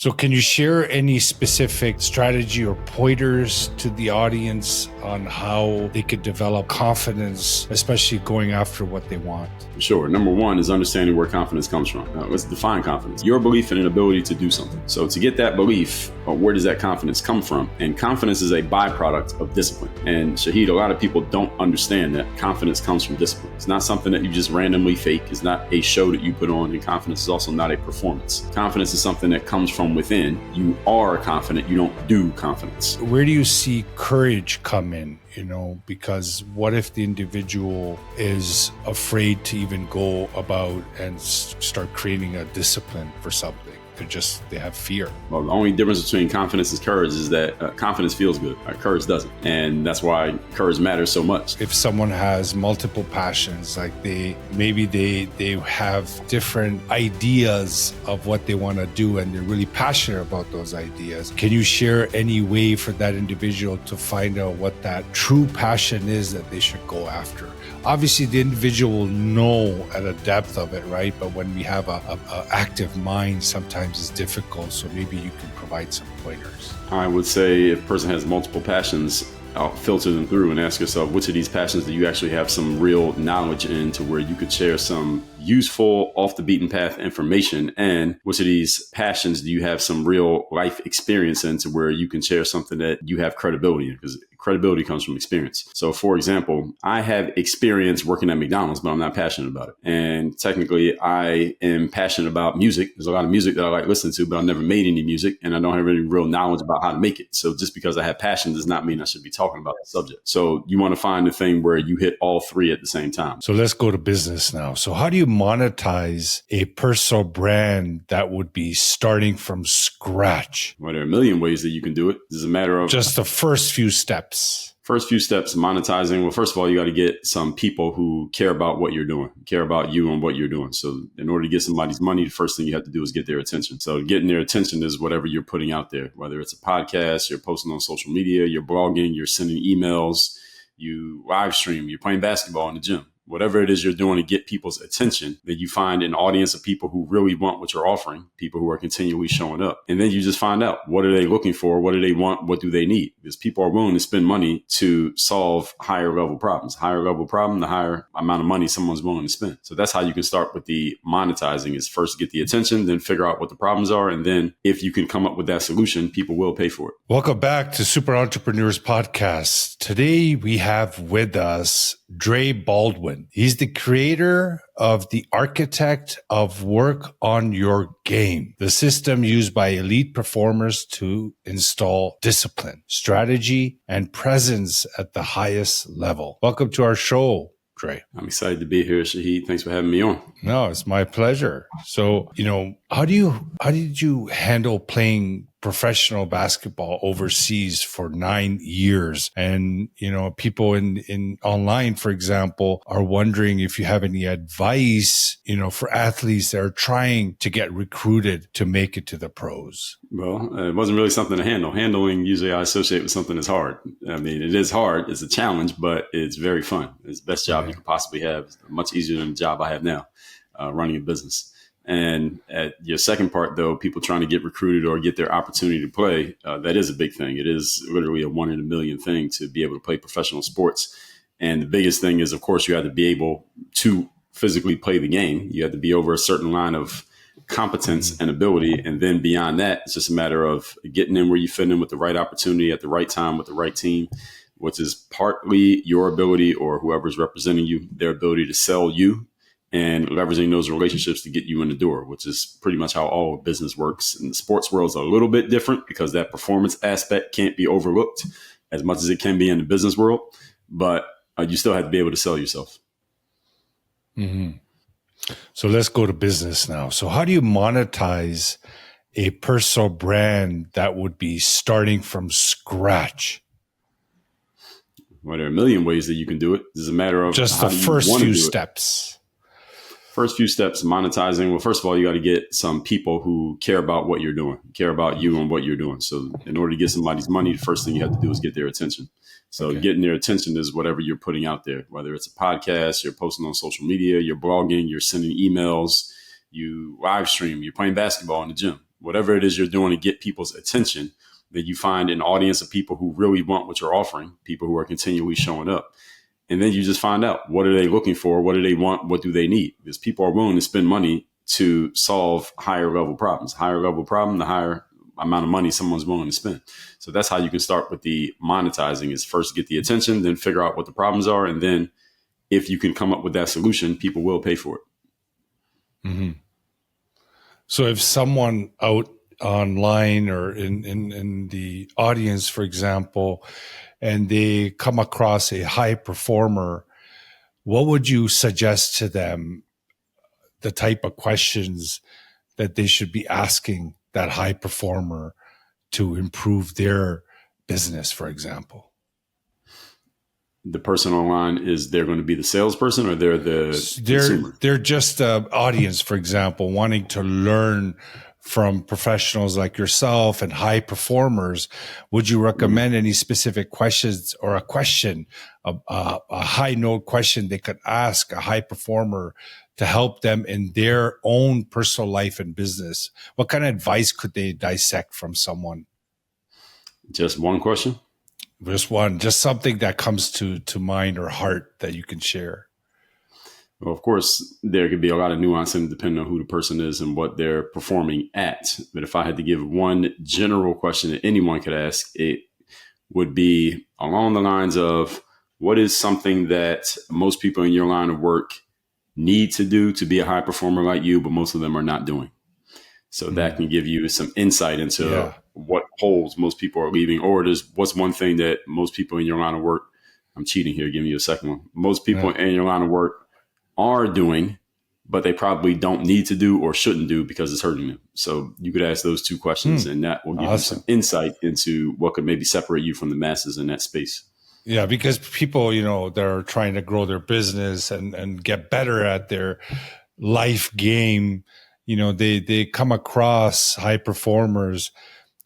So can you share any specific strategy or pointers to the audience on how they could develop confidence, especially going after what they want? Sure. Number one is understanding where confidence comes from. Let's define confidence. Your belief in an ability to do something. So to get that belief, where does that confidence come from? And confidence is a byproduct of discipline. And Shahid, a lot of people don't understand that confidence comes from discipline. It's not something that you just randomly fake. It's not a show that you put on. And confidence is also not a performance. Confidence is something that comes from within. You are confident. You don't do confidence. Where do you see courage come in? Because what if the individual is afraid to even go about and start creating a discipline for something? They have fear. Well, the only difference between confidence and courage is that confidence feels good. Courage doesn't. And that's why courage matters so much. If someone has multiple passions, like they have different ideas of what they want to do and they're really passionate about those ideas, can you share any way for that individual to find out what that true passion is that they should go after? Obviously, the individual will know at a depth of it, right? But when we have a active mind, sometimes it's difficult. So maybe you can provide some pointers. I would say if a person has multiple passions, I'll filter them through and ask yourself, which of these passions do you actually have some real knowledge in to where you could share some useful, off the beaten path information? And which of these passions do you have some real life experience in to where you can share something that you have credibility in? Because credibility comes from experience. So for example, I have experience working at McDonald's, but I'm not passionate about it. And technically I am passionate about music. There's a lot of music that I like listening to, but I've never made any music and I don't have any real knowledge about how to make it. So just because I have passion does not mean I should be talking about the subject. So you want to find the thing where you hit all three at the same time. So let's go to business now. So how do you monetize a personal brand that would be starting from scratch? Well, there are a million ways that you can do it. It's a matter of just the first few steps. First few steps, monetizing. Well, first of all, you got to get some people who care about what you're doing, care about you and what you're doing. So in order to get somebody's money, the first thing you have to do is get their attention. So getting their attention is whatever you're putting out there, whether it's a podcast, you're posting on social media, you're blogging, you're sending emails, you live stream, you're playing basketball in the gym. Whatever it is you're doing to get people's attention, then you find an audience of people who really want what you're offering, people who are continually showing up. And then you just find out, what are they looking for? What do they want? What do they need? Because people are willing to spend money to solve higher level problems. Higher level problem, the higher amount of money someone's willing to spend. So that's how you can start with the monetizing, is first get the attention, then figure out what the problems are. And then if you can come up with that solution, people will pay for it. Welcome back to Super Entrepreneurs Podcast. Today we have with us Dre Baldwin. He's the creator of the Architect of Work on Your Game, the system used by elite performers to install discipline, strategy, and presence at the highest level. Welcome to our show, Dre. I'm excited to be here, Shahid. Thanks for having me on. No, it's my pleasure. So, how did you handle playing professional basketball overseas for 9 years? And, people in online, for example, are wondering if you have any advice, for athletes that are trying to get recruited to make it to the pros. Well, it wasn't really something to handle. Handling, usually I associate with something that's hard. I mean, it is hard. It's a challenge, but it's very fun. It's the best job you could possibly have. It's much easier than the job I have now, running a business. And at your second part, though, people trying to get recruited or get their opportunity to play, that is a big thing. It is literally a 1 in a million thing to be able to play professional sports. And the biggest thing is, of course, you have to be able to physically play the game. You have to be over a certain line of competence and ability. And then beyond that, it's just a matter of getting in where you fit in with the right opportunity at the right time with the right team, which is partly your ability or whoever's representing you, their ability to sell you, and leveraging those relationships to get you in the door, which is pretty much how all business works. And the sports world is a little bit different because that performance aspect can't be overlooked as much as it can be in the business world. But you still have to be able to sell yourself. Mm-hmm. So let's go to business now. So how do you monetize a personal brand that would be starting from scratch? Well, there are a million ways that you can do it. It's a matter of just the first few steps. First few steps, monetizing. Well, first of all, you got to get some people who care about what you're doing, care about you and what you're doing. So in order to get somebody's money, the first thing you have to do is get their attention. So getting their attention is whatever you're putting out there, whether it's a podcast, you're posting on social media, you're blogging, you're sending emails, you live stream, you're playing basketball in the gym. whatever it is you're doing to get people's attention, that you find an audience of people who really want what you're offering, people who are continually showing up. And then you just find out, what are they looking for? What do they want? What do they need? Because people are willing to spend money to solve higher level problems. Higher level problem, the higher amount of money someone's willing to spend. So that's how you can start with the monetizing, is first get the attention, then figure out what the problems are. And then if you can come up with that solution, people will pay for it. Mm-hmm. So if someone out online or in the audience, for example, and they come across a high performer, what would you suggest to them, the type of questions that they should be asking that high performer to improve their business, for example? The person online, is they're going to be the salesperson, or they're the consumer? They're just an audience, for example, wanting to learn from professionals like yourself and high performers. Would you recommend any specific questions, or a question, a high note question they could ask a high performer to help them in their own personal life and business? What kind of advice could they dissect from someone? Just one question? Just one, just something that comes to mind or heart that you can share. Well, of course, there could be a lot of nuance in depending on who the person is and what they're performing at. But if I had to give one general question that anyone could ask, it would be along the lines of, what is something that most people in your line of work need to do to be a high performer like you, but most of them are not doing? So that can give you some insight into what holes most people are leaving, or what's one thing that most people in your line of work, I'm cheating here, giving you a second one. Most people in your line of work are doing, but they probably don't need to do or shouldn't do because it's hurting them. So you could ask those two questions, and that will give you some insight into what could maybe separate you from the masses in that space. Yeah, because people, they're trying to grow their business and get better at their life game. They come across high performers,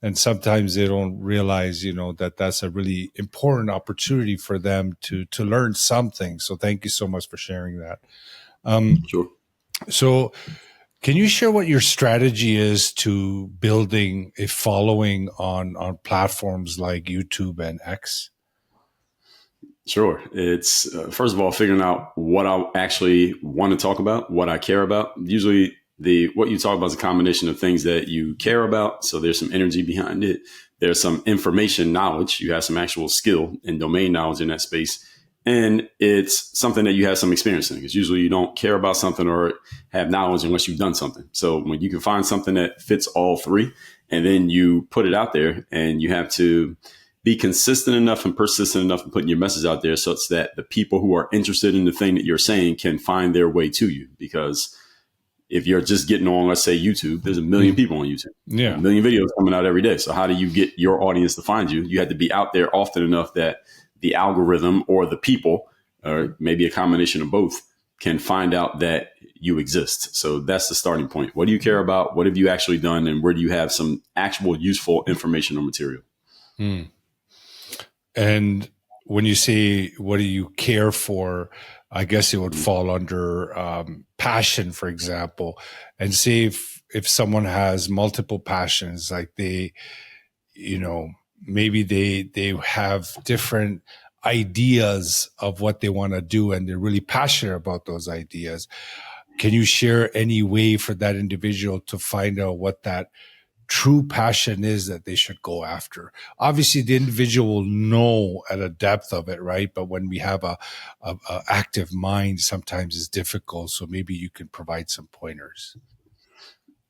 and sometimes they don't realize, that that's a really important opportunity for them to learn something. So thank you so much for sharing that. Sure. So can you share what your strategy is to building a following on platforms like YouTube and X? Sure. It's first of all, figuring out what I actually want to talk about, what I care about. Usually what you talk about is a combination of things that you care about. So there's some energy behind it. There's some information knowledge. You have some actual skill and domain knowledge in that space. And it's something that you have some experience in, because usually you don't care about something or have knowledge unless you've done something. So when you can find something that fits all three, and then you put it out there, and you have to be consistent enough and persistent enough in putting your message out there such that the people who are interested in the thing that you're saying can find their way to you. Because if you're just getting on, let's say YouTube, there's a million people on YouTube, a million videos coming out every day. So how do you get your audience to find you? You have to be out there often enough that the algorithm or the people, or maybe a combination of both, can find out that you exist. So that's the starting point. What do you care about? What have you actually done? And where do you have some actual useful information or material? And when you say, what do you care for? I guess it would fall under passion, for example. And say if someone has multiple passions, like maybe they have different ideas of what they want to do, and they're really passionate about those ideas. Can you share any way for that individual to find out what that true passion is that they should go after? Obviously, the individual will know at a depth of it, right? But when we have a active mind, sometimes it's difficult. So maybe you can provide some pointers.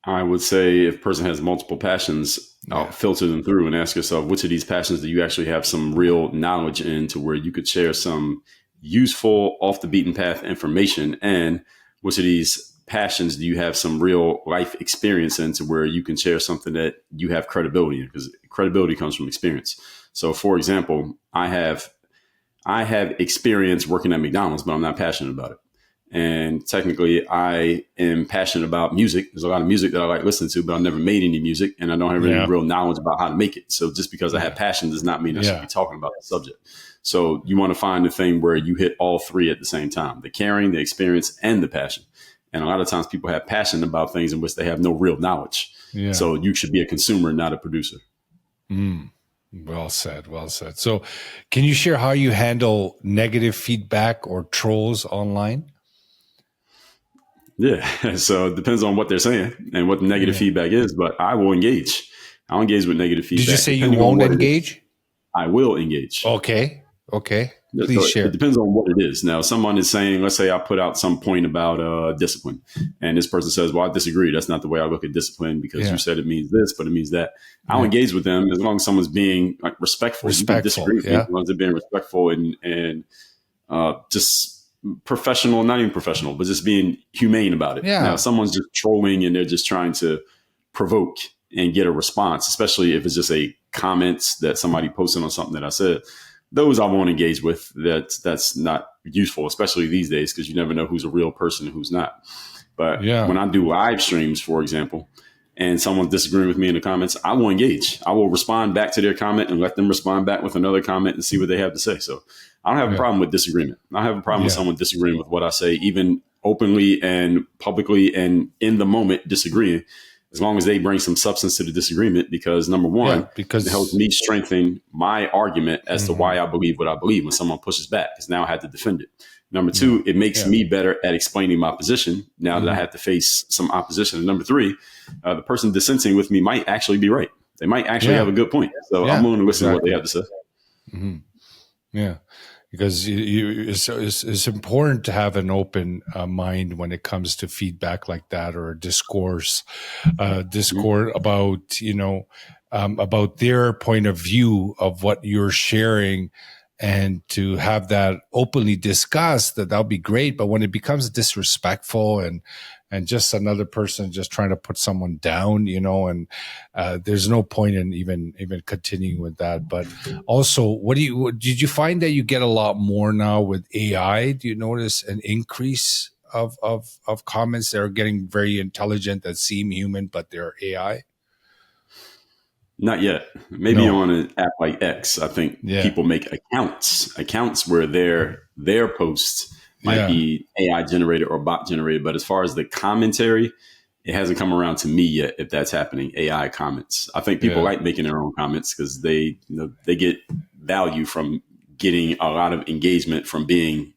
I would say if a person has multiple passions, I'll filter them through and ask yourself, which of these passions do you actually have some real knowledge in, to where you could share some useful, off the beaten path information? And which of these passions do you have some real life experience in, to where you can share something that you have credibility in? Because credibility comes from experience. So for example, I have experience working at McDonald's, but I'm not passionate about it. And technically, I am passionate about music. There's a lot of music that I like listening to, but I've never made any music, and I don't have any real knowledge about how to make it. So just because I have passion does not mean I should be talking about the subject. So you want to find the thing where you hit all three at the same time: the caring, the experience, and the passion. And a lot of times people have passion about things in which they have no real knowledge. Yeah. So you should be a consumer, not a producer. Well said. Well said. So can you share how you handle negative feedback or trolls online? Yeah. So it depends on what they're saying and what the negative feedback is, but I will engage. I'll engage with negative feedback. Did you say you depending on won't what engage? I will engage. Okay. Please So share. it depends on what it is. Now, someone is saying, let's say I put out some point about discipline, and this person says, well, I disagree. That's not the way I look at discipline because you said it means this, but it means that. I'll engage with them as long as someone's being respectful. You can disagree with me as long as they're being respectful and just professional, not even professional, but just being humane about it. Yeah. Now, if someone's just trolling and they're just trying to provoke and get a response, especially if it's just a comment that somebody posted on something that I said, those I won't engage with. That's not useful, especially these days, because you never know who's a real person and who's not. But when I do live streams, for example, and someone's disagreeing with me in the comments, I will engage. I will respond back to their comment and let them respond back with another comment and see what they have to say. So I don't have a problem with disagreement. I have a problem with someone disagreeing with what I say, even openly and publicly and in the moment disagreeing, as long as they bring some substance to the disagreement, because number one, it helps me strengthen my argument as to why I believe what I believe when someone pushes back, because now I had to defend it. Number two, it makes me better at explaining my position now that I have to face some opposition. And number three, the person dissenting with me might actually be right. They might actually have a good point. So I'm willing to listen to what they have to say. Yeah. Because it's important to have an open mind when it comes to feedback like that, or a discourse about, about their point of view of what you're sharing, and to have that openly discussed, that'll be great. But when it becomes disrespectful and just another person just trying to put someone down, and there's no point in even continuing with that. But also, did you find that you get a lot more now with AI? Do you notice an increase of comments that are getting very intelligent, that seem human, but they're AI? Not yet. Maybe on an app like X, I think people make accounts where their posts might be AI generated or bot generated. But as far as the commentary, it hasn't come around to me yet if that's happening. AI comments. I think people like making their own comments because they get value from getting a lot of engagement from being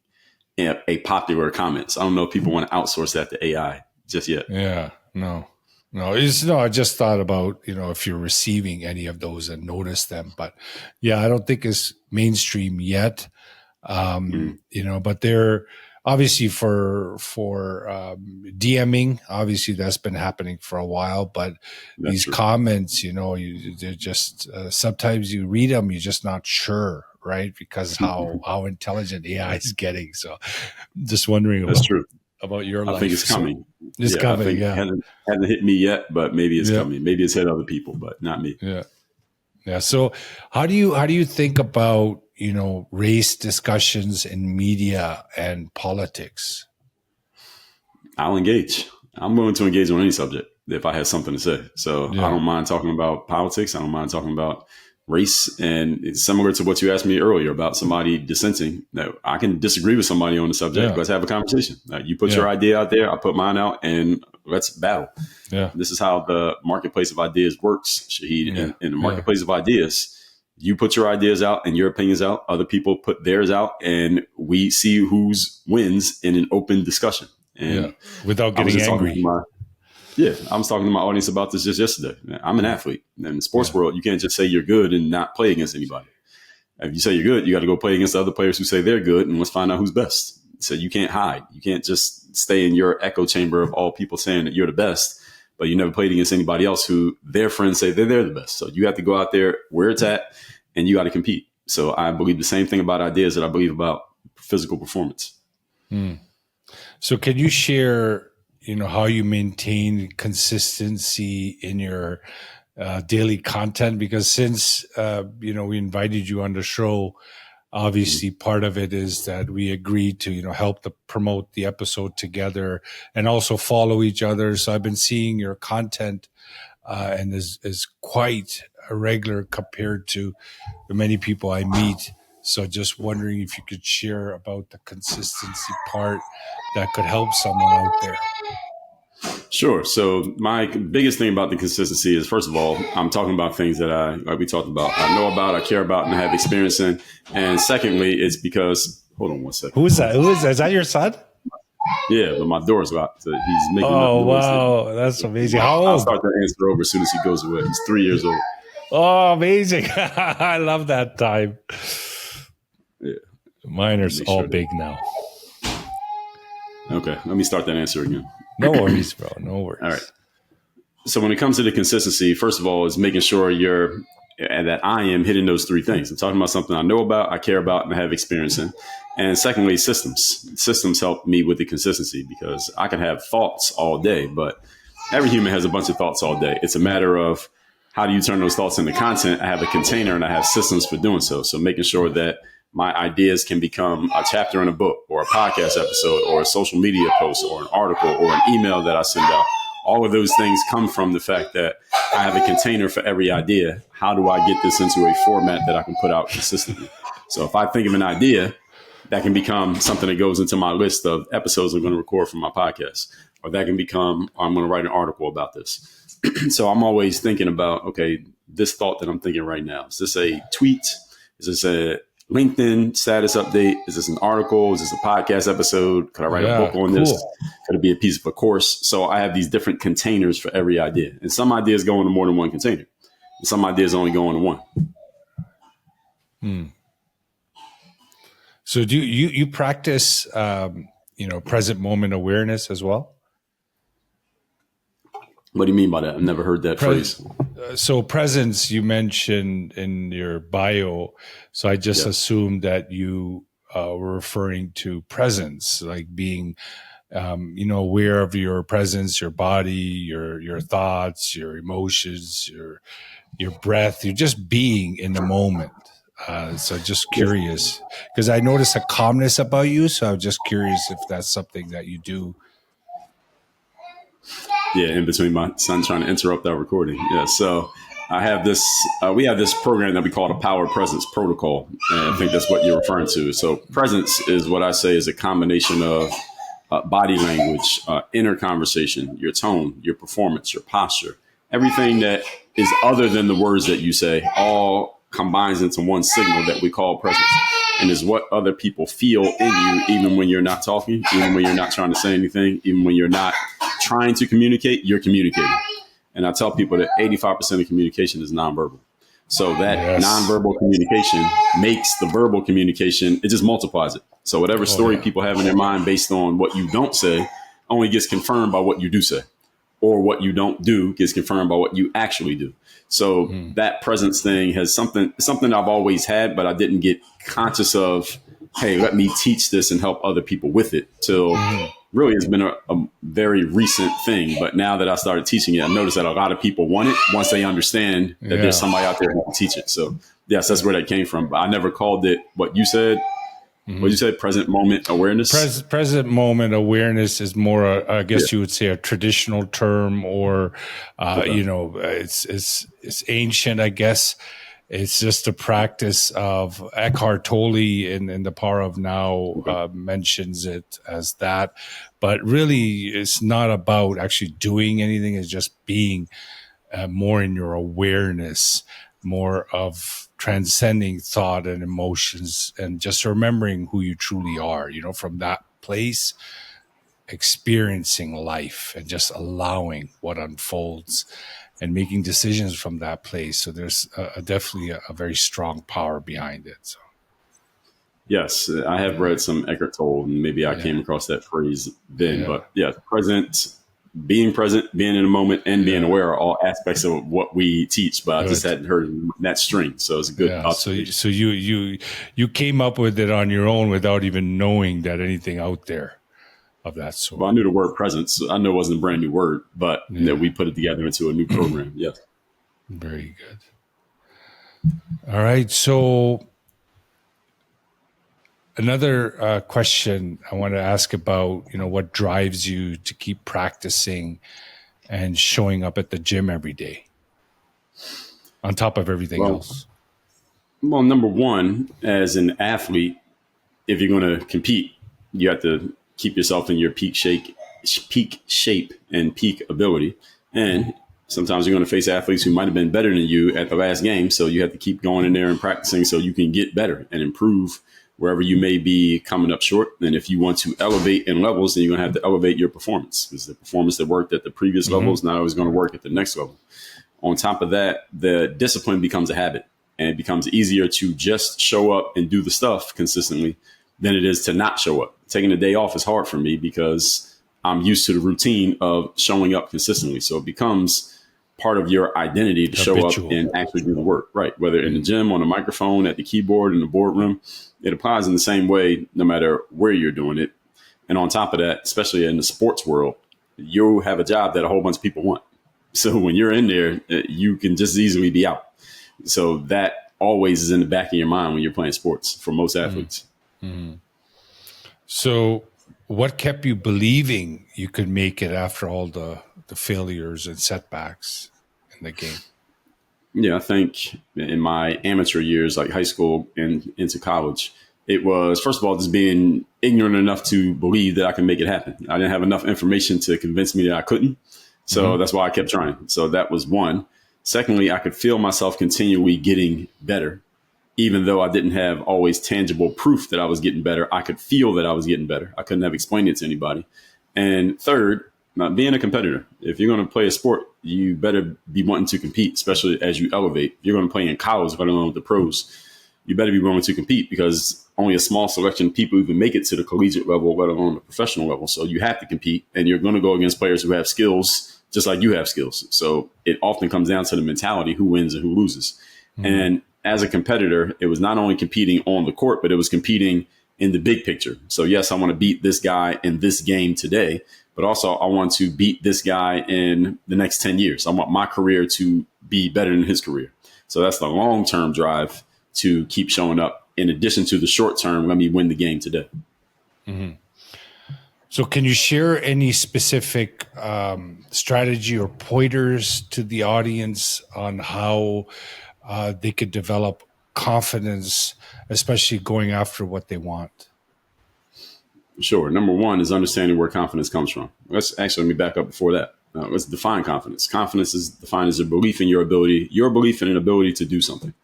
a popular comment. So I don't know if people want to outsource that to AI just yet. Yeah. No, I just thought about, if you're receiving any of those and notice them, but I don't think it's mainstream yet. But they're obviously for DMing, obviously that's been happening for a while, but these comments, they're just, sometimes you read them, you're just not sure, right? Because how intelligent AI is getting. So just wondering about your life. I think it's coming. It's coming. It hasn't hit me yet, but maybe it's coming. Maybe it's hit other people, but not me. Yeah. So how do you think about, race discussions in media and politics? I'll engage. I'm willing to engage on any subject if I have something to say. So I don't mind talking about politics. I don't mind talking about race. And it's similar to what you asked me earlier about somebody dissenting. That I can disagree with somebody on the subject. Let's have a conversation. You put your idea out there, I put mine out, and let's battle. This is how the marketplace of ideas works, Shahid. In the marketplace of ideas, you put your ideas out and your opinions out. Other people put theirs out, and we see who's wins in an open discussion. And without getting angry. I was talking to my audience about this just yesterday. I'm an athlete. In the sports world, you can't just say you're good and not play against anybody. If you say you're good, you got to go play against the other players who say they're good, and let's find out who's best. So you can't hide. You can't just stay in your echo chamber of all people saying that you're the best, but you never played against anybody else who their friends say they're the best. So you have to go out there where it's at, and you got to compete. So I believe the same thing about ideas that I believe about physical performance. So can you share, how you maintain consistency in your daily content? Because since, we invited you on the show, obviously part of it is that we agreed to, help to promote the episode together and also follow each other. So I've been seeing your content and is quite irregular compared to the many people I meet. So just wondering if you could share about the consistency part that could help someone out there. Sure. So my biggest thing about the consistency is, first of all, I'm talking about things that like we talked about, I know about, I care about, and I have experience in. And secondly, it's because, hold on one second. Who is that? Who is that? Is that your son? Yeah, but my door's locked. So he's making enough Oh, noise. wow. That's amazing. How I'll old? start that answer over as soon as he goes away. He's 3 years old. Oh, amazing. I love that time. Yeah. Mine are Make all sure big now. Okay, let me start that answer again. No worries, bro. No worries. All right. So when it comes to the consistency, first of all, is making sure that I am hitting those three things. I'm talking about something I know about, I care about, and I have experience in. And secondly, systems. Systems help me with the consistency because I can have thoughts all day, but every human has a bunch of thoughts all day. It's a matter of how do you turn those thoughts into content? I have a container and I have systems for doing so. So making sure that my ideas can become a chapter in a book or a podcast episode or a social media post or an article or an email that I send out. All of those things come from the fact that I have a container for every idea. How do I get this into a format that I can put out consistently? So if I think of an idea, that can become something that goes into my list of episodes I'm going to record for my podcast, or that can become, I'm going to write an article about this. So I'm always thinking about, okay, this thought that I'm thinking right now, is this a tweet? Is this a LinkedIn status update? Is this an article? Is this a podcast episode? Could I write a book on this? Could it be a piece of a course? So I have these different containers for every idea. And some ideas go into more than one container. And some ideas only go into one. So do you practice, present moment awareness as well? What do you mean by that? I've never heard that phrase. So presence, you mentioned in your bio. So I just assumed that you were referring to presence, like being, aware of your presence, your body, your thoughts, your emotions, your breath. You're just being in the moment. So just curious, because I noticed a calmness about you. So I'm just curious if that's something that you do. Yeah, in between my son trying to interrupt our recording. Yeah, so I have this. We have this program that we call the Power Presence Protocol, and I think that's what you're referring to. So presence is what I say is a combination of body language, inner conversation, your tone, your performance, your posture, everything that is other than the words that you say, all combines into one signal that we call presence, and is what other people feel in you, even when you're not talking, even when you're not trying to say anything, even when you're not trying to communicate, you're communicating. And I tell people that 85% of communication is nonverbal. So that nonverbal communication makes the verbal communication, it just multiplies it. So whatever story people have in their mind based on what you don't say only gets confirmed by what you do say, or what you don't do gets confirmed by what you actually do. So that presence thing has something I've always had, but I didn't get conscious of, hey, let me teach this and help other people with it till really it's been a very recent thing. But now that I started teaching it, I noticed that a lot of people want it once they understand that there's somebody out there who can teach it. So yes, that's where that came from. But I never called it what you said. What you said, present moment awareness? Present moment awareness is more, I guess you would say, a traditional term, or, it's ancient, I guess. It's just a practice of Eckhart Tolle in The Power of Now mentions it as that. But really, it's not about actually doing anything. It's just being more in your awareness, more of transcending thought and emotions, and just remembering who you truly are, from that place, experiencing life and just allowing what unfolds and making decisions from that place. So there's definitely a very strong power behind it. So. Yes, I have read some Eckhart Tolle, and maybe I came across that phrase then. But being present, being in a moment, and being aware are all aspects of what we teach. But I just hadn't heard that string, so it's a good. So you came up with it on your own without even knowing that anything out there of that sort. Well, I knew the word presence. I know it wasn't a brand new word, but that we put it together into a new program. Yes. Very good. All right. So another question I want to ask about, what drives you to keep practicing and showing up at the gym every day on top of everything else? Well, number one, as an athlete, if you're going to compete, you have to keep yourself in your peak shape peak shape and peak ability. And sometimes you're going to face athletes who might have been better than you at the last game. So you have to keep going in there and practicing so you can get better and improve wherever you may be coming up short. And if you want to elevate in levels, then you're going to have to elevate your performance, because the performance that worked at the previous level is not always going to work at the next level. On top of that, the discipline becomes a habit, and it becomes easier to just show up and do the stuff consistently than it is to not show up. Taking a day off is hard for me because I'm used to the routine of showing up consistently. So it becomes part of your identity to show up and actually do the work, right? Whether in the gym, on the microphone, at the keyboard, in the boardroom, it applies in the same way no matter where you're doing it. And on top of that, especially in the sports world, you have a job that a whole bunch of people want. So when you're in there, you can just easily be out. So that always is in the back of your mind when you're playing sports for most athletes. Mm-hmm. So what kept you believing you could make it after all the failures and setbacks in the game? Yeah, I think in my amateur years, like high school and into college, it was, first of all, just being ignorant enough to believe that I could make it happen. I didn't have enough information to convince me that I couldn't. So that's why I kept trying. So that was one. Secondly, I could feel myself continually getting better. Even though I didn't have always tangible proof that I was getting better, I could feel that I was getting better. I couldn't have explained it to anybody. And third, being a competitor. If you're going to play a sport, you better be wanting to compete, especially as you elevate. If you're going to play in college, let alone with the pros, you better be willing to compete, because only a small selection of people even make it to the collegiate level, let alone the professional level. So you have to compete, and you're going to go against players who have skills just like you have skills. So it often comes down to the mentality, who wins and who loses. And as a competitor, it was not only competing on the court, but it was competing in the big picture. So yes, I want to beat this guy in this game today, but also I want to beat this guy in the next 10 years. I want my career to be better than his career. So that's the long-term drive to keep showing up, in addition to the short-term, let me win the game today. Mm-hmm. So can you share any specific strategy or pointers to the audience on how they could develop confidence, especially going after what they want? Sure. Number one is understanding where confidence comes from. Let me back up before that. Let's define confidence. Confidence is defined as a belief in your belief in an ability to do something.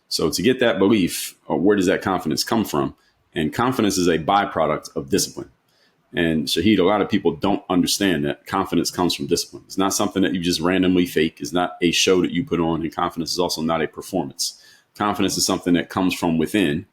So to get that belief, where does that confidence come from? And confidence is a byproduct of discipline. And Shahid, a lot of people don't understand that confidence comes from discipline. It's not something that you just randomly fake. It's not a show that you put on. And confidence is also not a performance. Confidence is something that comes from within.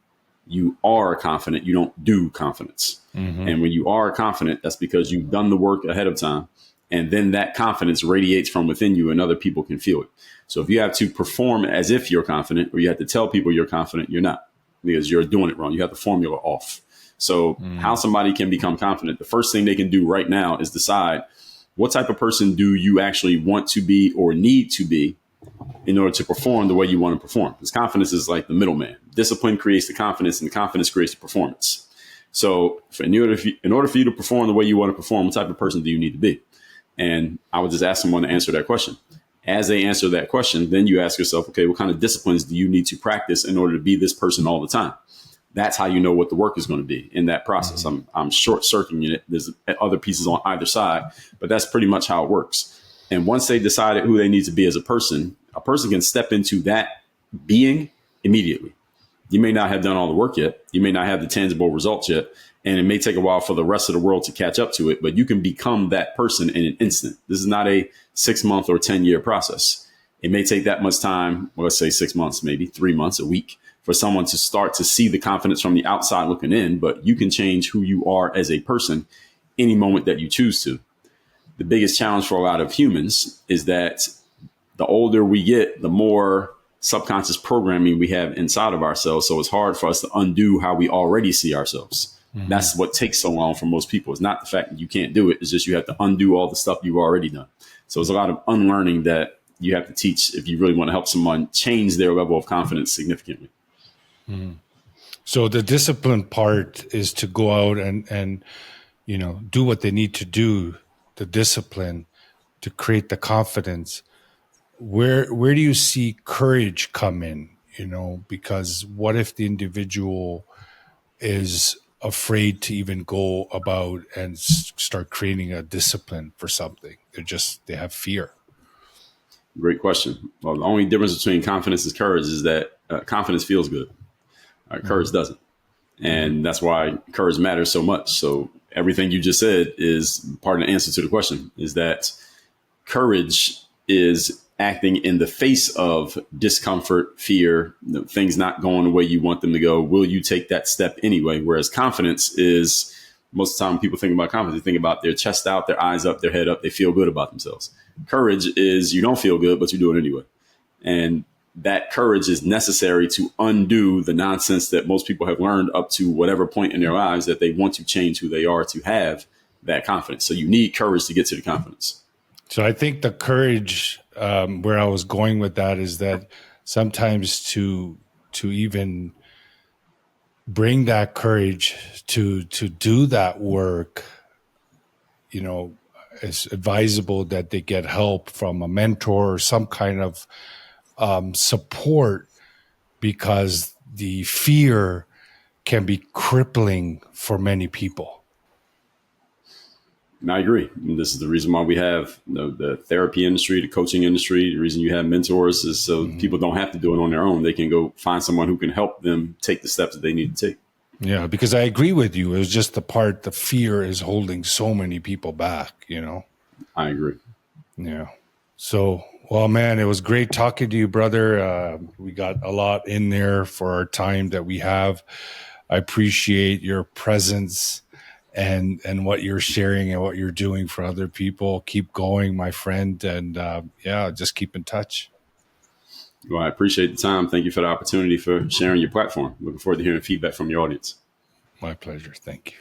You are confident. You don't do confidence. And when you are confident, that's because you've done the work ahead of time. And then that confidence radiates from within you, and other people can feel it. So if you have to perform as if you're confident, or you have to tell people you're confident, you're not, because you're doing it wrong. You have the formula off. So how somebody can become confident, the first thing they can do right now is decide, what type of person do you actually want to be or need to be in order to perform the way you want to perform? Because confidence is like the middleman. Discipline creates the confidence, and the confidence creates the performance. So in order for you to perform the way you want to perform, what type of person do you need to be? And I would just ask someone to answer that question. As they answer that question, then you ask yourself, okay, what kind of disciplines do you need to practice in order to be this person all the time? That's how you know what the work is going to be in that process. I'm short circuiting it. There's other pieces on either side, but that's pretty much how it works. And once they decided who they need to be as a person can step into that being immediately. You may not have done all the work yet. You may not have the tangible results yet. And it may take a while for the rest of the world to catch up to it, but you can become that person in an instant. This is not a 6-month or 10-year process. It may take that much time, well, let's say 6 months, maybe 3 months, a week, for someone to start to see the confidence from the outside looking in, but you can change who you are as a person any moment that you choose to. The biggest challenge for a lot of humans is that the older we get, the more subconscious programming we have inside of ourselves. So it's hard for us to undo how we already see ourselves. That's what takes so long for most people. It's not the fact that you can't do it. It's just you have to undo all the stuff you've already done. So there's a lot of unlearning that you have to teach if you really want to help someone change their level of confidence significantly. So the discipline part is to go out and do what they need to do, the discipline to create the confidence. Where do you see courage come in? Because what if the individual is afraid to even go about and start creating a discipline for something. They have fear. Great question. Well, the only difference between confidence and courage is that confidence feels good. Courage doesn't. And that's why courage matters so much. So everything you just said is part of the answer to the question, is that courage is acting in the face of discomfort, fear, things not going the way you want them to go. Will you take that step anyway? Whereas confidence is, most of the time when people think about confidence, they think about their chest out, their eyes up, their head up. They feel good about themselves. Courage is you don't feel good, but you do it anyway. And that courage is necessary to undo the nonsense that most people have learned up to whatever point in their lives that they want to change who they are to have that confidence. So you need courage to get to the confidence. So I think the courage, where I was going with that, is that sometimes to even bring that courage to do that work, it's advisable that they get help from a mentor or some kind of support, because the fear can be crippling for many people. And I agree. And this is the reason why we have the therapy industry, the coaching industry. The reason you have mentors is so people don't have to do it on their own. They can go find someone who can help them take the steps that they need to take. Yeah, because I agree with you. It was just the fear is holding so many people back, I agree. Yeah. So, well, man, it was great talking to you, brother. We got a lot in there for our time that we have. I appreciate your presence and what you're sharing and what you're doing for other people. Keep going, my friend. And just keep in touch. Well, I appreciate the time. Thank you for the opportunity for sharing your platform. Looking forward to hearing feedback from your audience. My pleasure. Thank you.